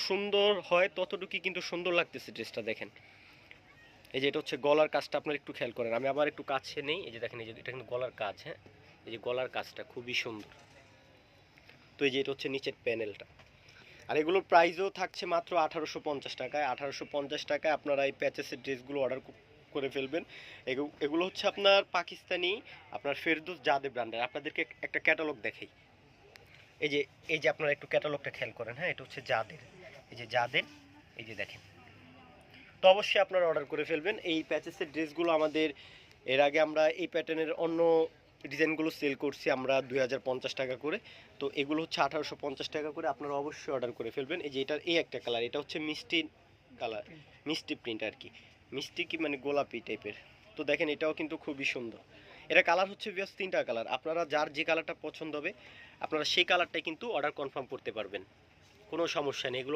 সুন্দর হয় ততটুকুই কিন্তু সুন্দর লাগতেছে ড্রেসটা। দেখেন এই যে এটা হচ্ছে গলার কাজটা, আপনারা একটু খেয়াল করেন, আমি আবার একটু কাছে নেই। এই যে দেখেন, এই যে এটা কিন্তু গলার কাজ, হ্যাঁ এই যে গলার কাজটা খুবই সুন্দর। তো এই যে এটা হচ্ছে নিচের প্যানেলটা। আর এগুলোর প্রাইসও থাকছে মাত্র 1850 টাকায়। 1850 টাকায় আপনারা এই প্যাচেসের ড্রেসগুলো অর্ডার করে ফেলবেন। এগুলো হচ্ছে আপনার পাকিস্তানি, আপনার ফেরদৌস জাদে ব্র্যান্ডের। আপনাদেরকে একটা ক্যাটালগ দেখাই। এই যে আপনারা একটু ক্যাটালগটা খেয়াল করেন, হ্যাঁ এটা হচ্ছে জাদের, এই যে জাদের, এই যে দেখেন। তো অবশ্যই আপনারা অর্ডার করে ফেলবেন এই প্যাচেসের ড্রেসগুলো। আমাদের এর আগে আমরা এই প্যাটার্নের অন্য ডিজাইনগুলো সেল করছি আমরা 2050 টাকা করে। তো এগুলো হচ্ছে 1850 টাকা করে। আপনারা অবশ্যই অর্ডার করে ফেলবেন। এই যে এটার এই একটা কালার, এটা হচ্ছে মিষ্টি কালার, মিষ্টি প্রিন্ট আর কি, মিষ্টি কি মানে গোলাপি টাইপের। তো দেখেন এটাও কিন্তু খুবই সুন্দর। এটা কালার হচ্ছে বেশ 3টা কালার। আপনারা যার যে কালারটা পছন্দ হবে আপনারা সেই কালারটাই কিন্তু অর্ডার কনফার্ম করতে পারবেন, কোনো সমস্যা নেই। এগুলো